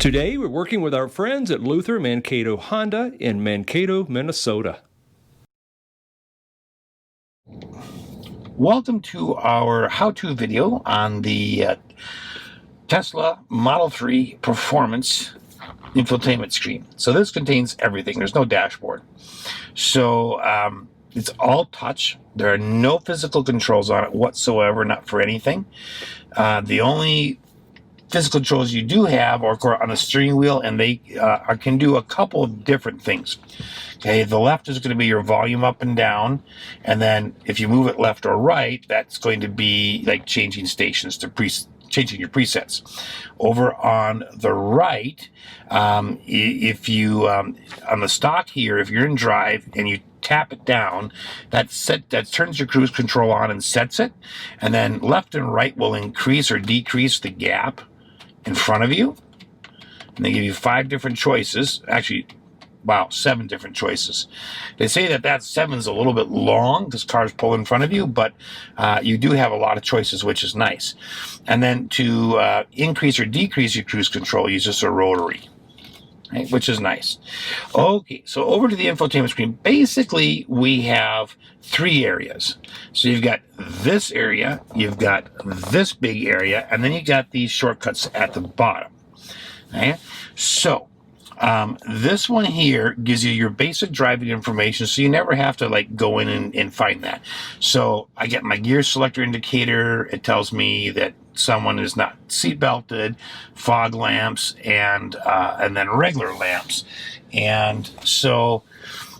Today, we're working with our friends at Luther Mankato Honda in Mankato, Minnesota. Welcome to our how-to video on the Tesla Model 3 Performance infotainment screen. So this contains everything. There's no dashboard. So it's all touch. There are no physical controls on it whatsoever, not for anything. The only physical controls you do have are on the steering wheel, and they can do a couple of different things. Okay, the left is going to be your volume up and down, and then if you move it left or right, that's going to be like changing stations to changing your presets. Over on the right, if you on the stock here, if you're in drive and you tap it down, that turns your cruise control on and sets it, and then left and right will increase or decrease the gap in front of you. And they give you 5 different choices. Actually, wow, 7 different choices. They say that 7's a little bit long because cars pull in front of you, but you do have a lot of choices, which is nice. And then to increase or decrease your cruise control, use just a rotary, right, which is nice. Okay, so over to the infotainment screen. Basically, we have 3 areas. So you've got this area, you've got this big area, and then you got these shortcuts at the bottom. Okay, so this one here gives you your basic driving information, so you never have to like go in and find that. So I get my gear selector indicator. It tells me that someone is not seat belted, fog lamps, and then regular lamps. And so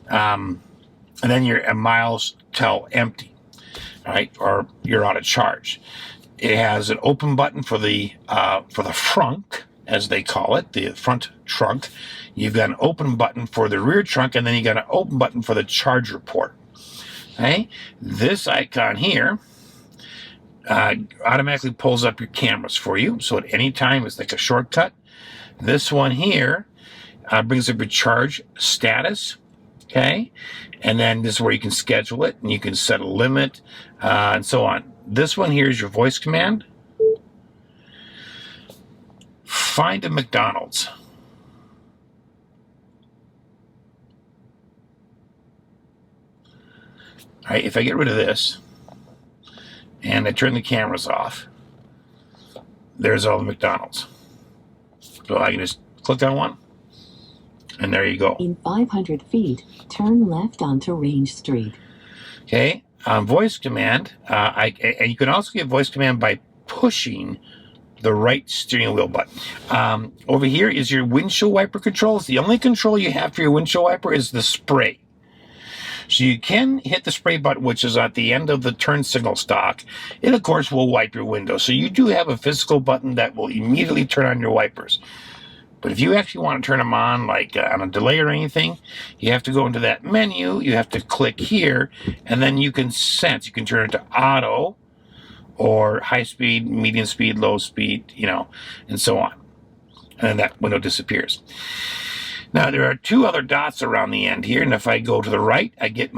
and then your miles tell empty, right, or you're out of charge. It has an open button for the front, as they call it, the front trunk. You've got an open button for the rear trunk, and then you got an open button for the charger port. Okay, this icon here automatically pulls up your cameras for you. So at any time, it's like a shortcut. This one here brings up your charge status. Okay, and then this is where you can schedule it, and you can set a limit, and so on. This one here is your voice command. Find a McDonald's. All right, if I get rid of this and I turn the cameras off, there's all the McDonald's. So I can just click on one, and there you go. In 500 feet, turn left onto Range Street. Okay, voice command. And you can also get voice command by pushing the right steering wheel button. Over here is your windshield wiper controls. The only control you have for your windshield wiper is the spray. So you can hit the spray button, which is at the end of the turn signal stock. It, of course, will wipe your window. So you do have a physical button that will immediately turn on your wipers. But if you actually want to turn them on, like on a delay or anything, you have to go into that menu. You have to click here, and then you can sense. You can turn it to auto, or high speed, medium speed, low speed, and so on. And then that window disappears. Now, there are 2 other dots around the end here, and if I go to the right, I get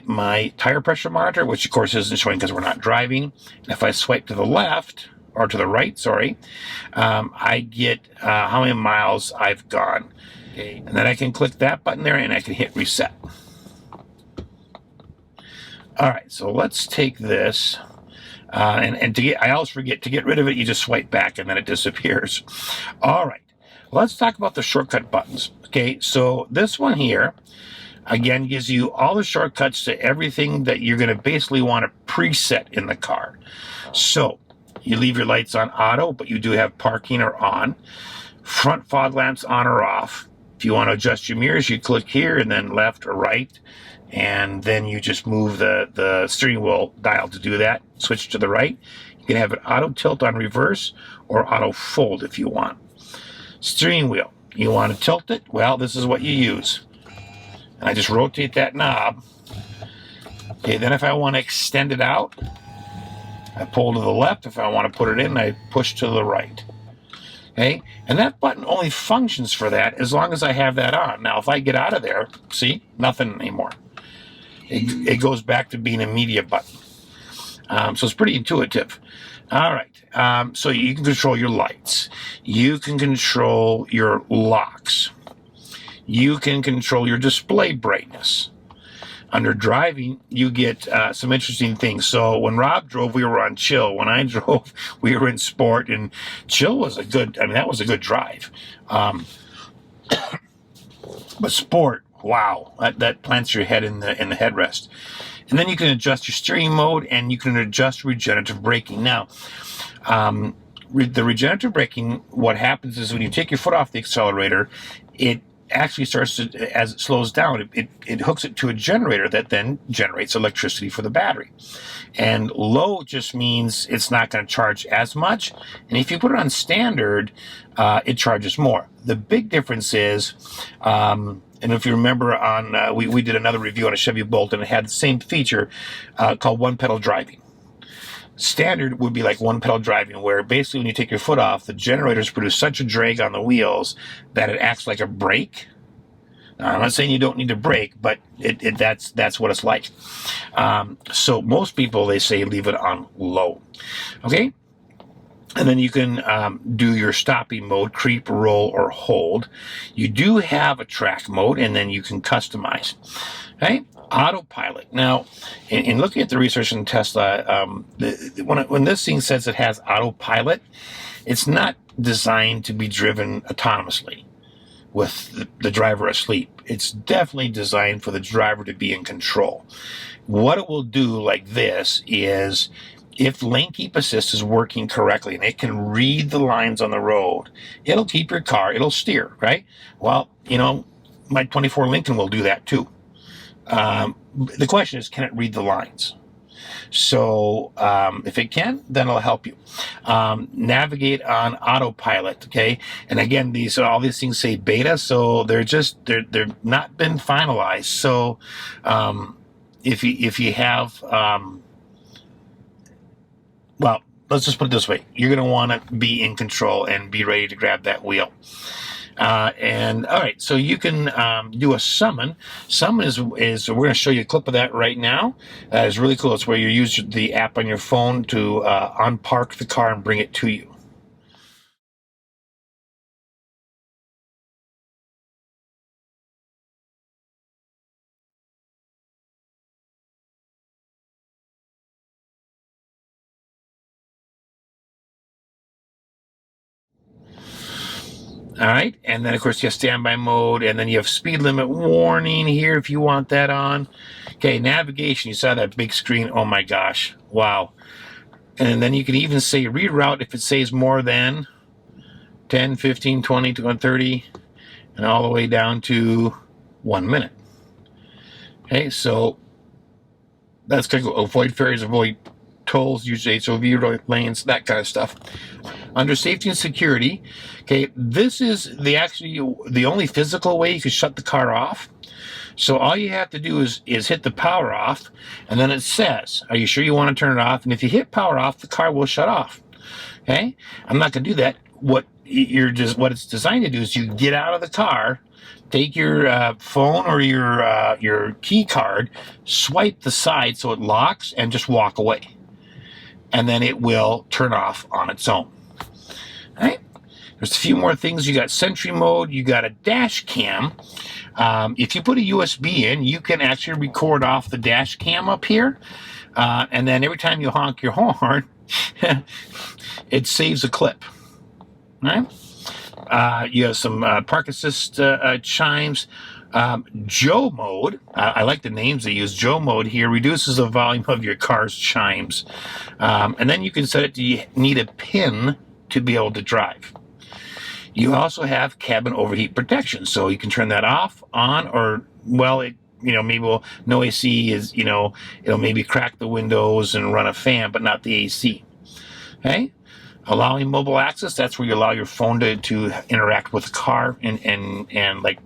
my tire pressure monitor, which of course isn't showing because we're not driving. And if I swipe to the left, or to the right, sorry, I get how many miles I've gone. Okay. And then I can click that button there, and I can hit reset. All right, so let's take this. I always forget, to get rid of it, you just swipe back and then it disappears. All right, let's talk about the shortcut buttons. Okay, so this one here, again, gives you all the shortcuts to everything that you're going to basically want to preset in the car. So you leave your lights on auto, but you do have parking or on. Front fog lamps on or off. If you want to adjust your mirrors, you click here and then left or right. And then you just move the steering wheel dial to do that. Switch to the right. You can have it auto tilt on reverse or auto fold if you want. Steering wheel. You want to tilt it? Well, this is what you use. And I just rotate that knob. Okay, then if I want to extend it out, I pull to the left. If I want to put it in, I push to the right. Okay, and that button only functions for that as long as I have that on. Now, if I get out of there, see, nothing anymore. It goes back to being a media button. So it's pretty intuitive. All right. So you can control your lights. You can control your locks. You can control your display brightness. Under driving, you get some interesting things. So when Rob drove, we were on chill. When I drove, we were in sport, and chill was that was a good drive. But sport, wow, that plants your head in the headrest. And then you can adjust your steering mode, and you can adjust regenerative braking. Now, the regenerative braking, what happens is when you take your foot off the accelerator, it actually starts to, as it slows down, it hooks it to a generator that then generates electricity for the battery. And low just means it's not going to charge as much. And if you put it on standard, it charges more. The big difference is, and if you remember we did another review on a Chevy Bolt, and it had the same feature called one pedal driving. Standard would be like one pedal driving, where basically when you take your foot off, the generators produce such a drag on the wheels that it acts like a brake. Now, I'm not saying you don't need to brake, but that's what it's like. So most people, they say leave it on low. Okay? And then you can do your stopping mode, creep, roll, or hold. You do have a track mode, and then you can customize. Okay? Autopilot. Now, in looking at the research in Tesla, when this thing says it has autopilot, it's not designed to be driven autonomously with the driver asleep. It's definitely designed for the driver to be in control. What it will do like this is, if lane keep assist is working correctly and it can read the lines on the road, it'll keep your car, it'll steer, right? Well, my 24 Lincoln will do that too. The question is, can it read the lines? So if it can, then it'll help you. Navigate on autopilot, okay? And again, all these things say beta, so they're not been finalized. So if you have, well, let's just put it this way: you're going to want to be in control and be ready to grab that wheel. And all right, so you can do a summon. Summon is we're going to show you a clip of that right now. It's really cool. It's where you use the app on your phone to unpark the car and bring it to you. All right, and then of course you have standby mode, and then you have speed limit warning here if you want that on. Okay, navigation, you saw that big screen. Oh my gosh, wow. And then you can even say reroute if it says more than 10, 15, 20, 30, and all the way down to 1 minute. Okay, so that's going to avoid ferries, avoid tolls, use HOV lanes, that kind of stuff. Under safety and security, okay, this is the only physical way you can shut the car off. So all you have to do is hit the power off, and then it says, are you sure you want to turn it off? And if you hit power off, the car will shut off. Okay, I'm not going to do that. What it's designed to do is you get out of the car, take your phone or your key card, swipe the side so it locks, and just walk away. And then it will turn off on its own. All right. There's a few more things. You got Sentry mode. You got a dash cam. If you put a USB in, you can actually record off the dash cam up here. And then every time you honk your horn, it saves a clip. All right. You have some park assist chimes. Joe mode, I like the names they use. Joe mode here reduces the volume of your car's chimes. And then you can set it to you need a pin to be able to drive. You also have cabin overheat protection, so you can turn that off, on, or, well, maybe no AC is, it'll maybe crack the windows and run a fan, but not the AC. Okay? Allowing mobile access, that's where you allow your phone to interact with the car and like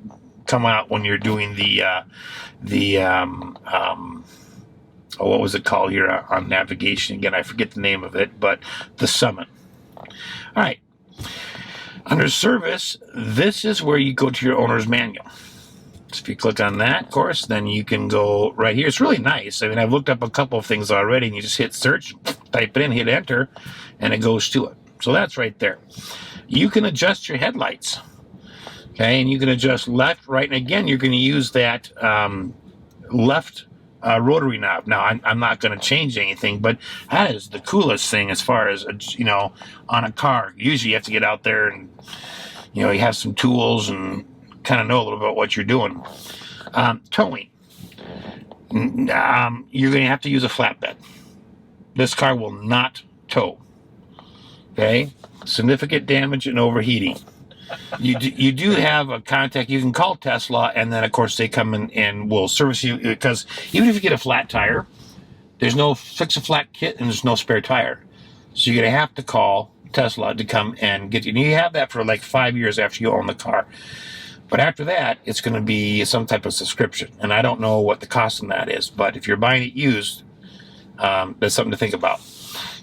come out when you're doing what was it called here on navigation? Again, I forget the name of it, but the summon. All right. Under service, this is where you go to your owner's manual. So if you click on that, of course, then you can go right here. It's really nice. I mean, I've looked up a couple of things already, and you just hit search, type it in, hit enter, and it goes to it. So that's right there. You can adjust your headlights. Okay, and you can adjust left, right, and again, you're going to use that left rotary knob. Now, I'm not going to change anything, but that is the coolest thing as far as, you know, on a car. Usually you have to get out there and, you know, you have some tools and kind of know a little bit what you're doing. Towing. You're going to have to use a flatbed. This car will not tow. Okay? Significant damage and overheating. You do have a contact. You can call Tesla, and then, of course, they come in and will service you, because even if you get a flat tire, there's no fix-a-flat kit and there's no spare tire. So you're going to have to call Tesla to come and get you. And you have that for like 5 years after you own the car. But after that, it's going to be some type of subscription. And I don't know what the cost on that is. But if you're buying it used, that's something to think about.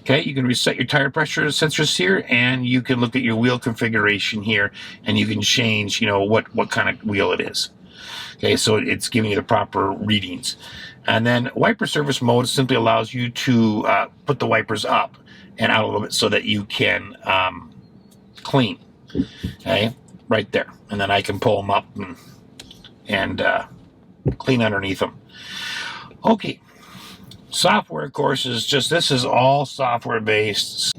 Okay, you can reset your tire pressure sensors here, and you can look at your wheel configuration here, and you can change, you know, what kind of wheel it is. Okay, so it's giving you the proper readings. And then wiper service mode simply allows you to put the wipers up and out a little bit so that you can clean. Okay, right there. And then I can pull them up and clean underneath them. Okay. Software, of course, is just, this is all software based,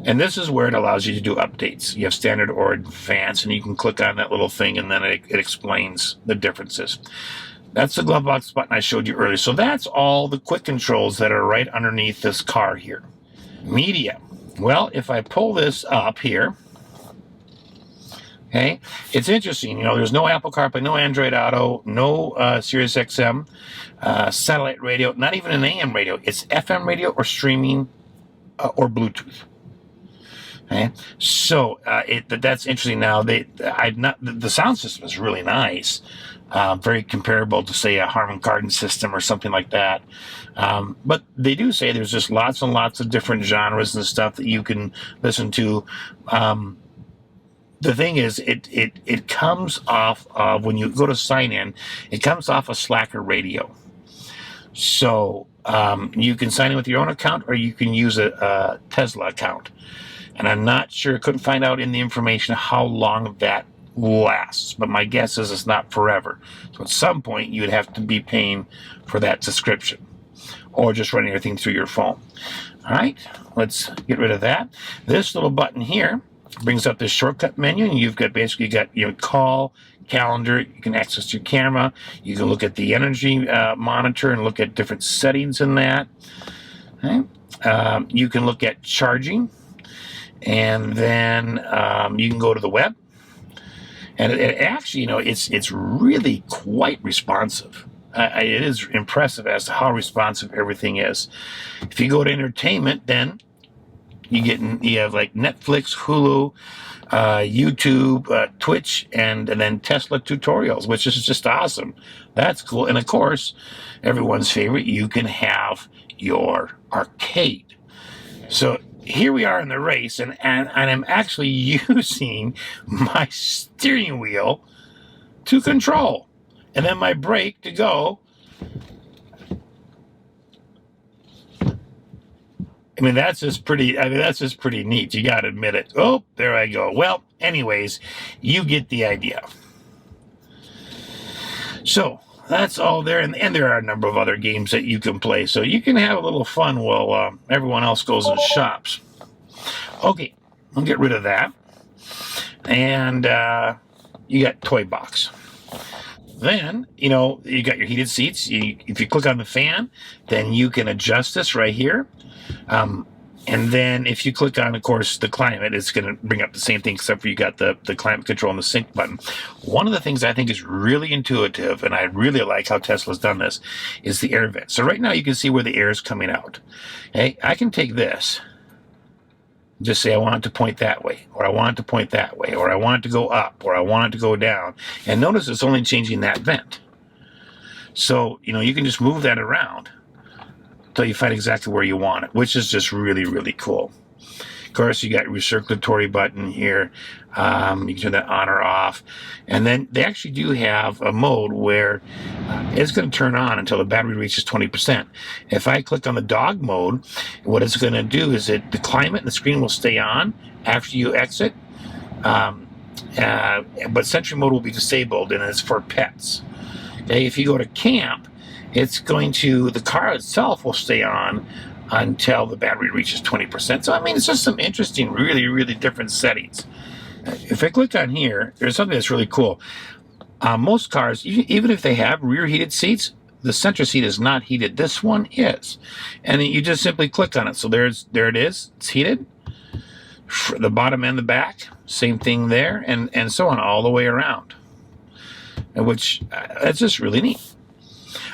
and this is where it allows you to do updates. You have standard or advanced, and you can click on that little thing, and then it explains the differences. That's the glove box button I showed you earlier. So that's all the quick controls that are right underneath this car here. Media. Well, if I pull this up here, okay, it's interesting. You know, there's no Apple CarPlay, no Android Auto, no Sirius XM, satellite radio, not even an AM radio. It's FM radio or streaming or Bluetooth. Okay, so that's interesting. Now the sound system is really nice, very comparable to, say, a Harman Kardon system or something like that. But they do say there's just lots and lots of different genres and stuff that you can listen to. The thing is, it comes off of, when you go to sign in, it comes off a Slacker radio. So you can sign in with your own account, or you can use a Tesla account. And I'm not sure, couldn't find out in the information how long that lasts. But my guess is it's not forever. So at some point, you would have to be paying for that subscription, or just running everything through your phone. All right, let's get rid of that. This little button here brings up this shortcut menu, and you've got your call, calendar. You can access your camera. You can look at the energy monitor and look at different settings in that. Okay. You can look at charging, and then you can go to the web. And it actually, you know, it's really quite responsive. It is impressive as to how responsive everything is. If you go to entertainment, then you have like Netflix, Hulu, YouTube, Twitch, and then Tesla tutorials, which is just awesome. That's cool. And of course, everyone's favorite, you can have your arcade. So here we are in the race, and I'm actually using my steering wheel to control, and then my brake to go. I mean, that's just pretty neat. You got to admit it. Oh, there I go. Well, anyways, you get the idea. So that's all there. And there are a number of other games that you can play. So you can have a little fun while everyone else goes and shops. Okay, I'll get rid of that. And you got Toy Box. Then, you know, you got your heated seats. If you click on the fan, then you can adjust this right here. And then if you click on, of course, the climate, it's going to bring up the same thing, except for you got the climate control and the sync button. One of the things I think is really intuitive, and I really like how Tesla's done this, is the air vent. So right now you can see where the air is coming out. Okay, I can take this, just say I want it to point that way, or I want it to point that way, or I want it to go up, or I want it to go down. And notice it's only changing that vent. So, you know, you can just move that around until you find exactly where you want it, which is just really, really cool. Of course, you got your circulatory button here. You can turn that on or off. And then they actually do have a mode where it's going to turn on until the battery reaches 20%. If I click on the dog mode, what it's going to do is the climate and the screen will stay on after you exit. But Sentry mode will be disabled, and it's for pets. Okay, if you go to camp, the car itself will stay on until the battery reaches 20%. So, I mean, it's just some interesting, really, really different settings. If I click on here, there's something that's really cool. Most cars, even if they have rear heated seats, the center seat is not heated. This one is. And you just simply click on it. So there it is. It's heated. The bottom and the back, same thing there, and so on, all the way around. Which, that's just really neat.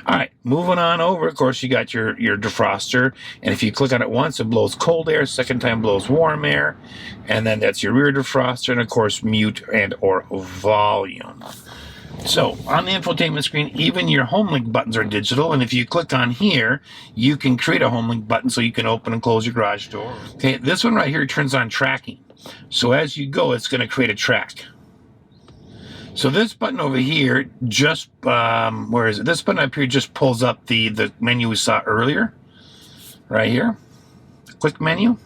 All right, moving on over, of course, you got your defroster, and if you click on it once, it blows cold air, second time blows warm air, and then that's your rear defroster, and of course, mute and or volume. So, on the infotainment screen, even your home link buttons are digital, and if you click on here, you can create a home link button so you can open and close your garage door. Okay, this one right here turns on tracking. So as you go, it's going to create a track. So this button over here just, where is it? This button up here just pulls up the menu we saw earlier. Right here. Quick menu.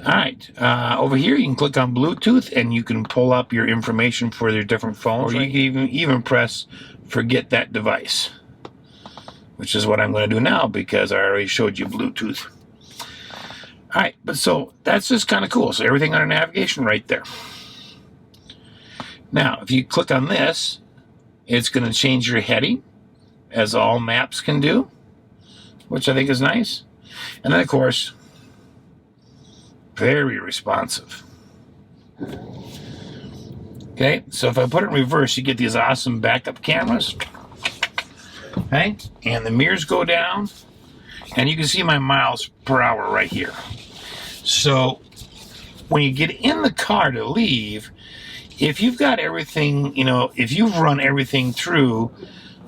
All right. Over here, you can click on Bluetooth, and you can pull up your information for your different phones. Or you can even press Forget That Device, which is what I'm going to do now because I already showed you Bluetooth. All right. But so that's just kind of cool. So everything under navigation right there. Now, if you click on this, it's going to change your heading, as all maps can do, which I think is nice. And then, of course, very responsive. Okay, so if I put it in reverse, you get these awesome backup cameras. Okay, and the mirrors go down, and you can see my miles per hour right here. So when you get in the car to leave, if you've got everything, if you've run everything through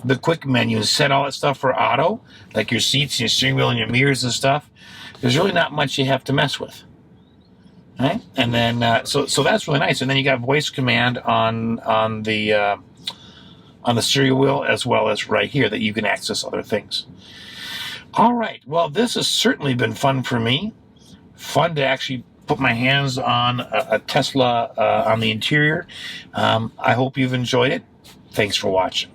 the quick menu and set all that stuff for auto, like your seats and your steering wheel and your mirrors and stuff, there's really not much you have to mess with. Right? And then, so that's really nice. And then you got voice command on the steering wheel as well as right here that you can access other things. All right. Well, this has certainly been fun for me. Fun to actually put my hands on a Tesla on the interior. I hope you've enjoyed it. Thanks for watching.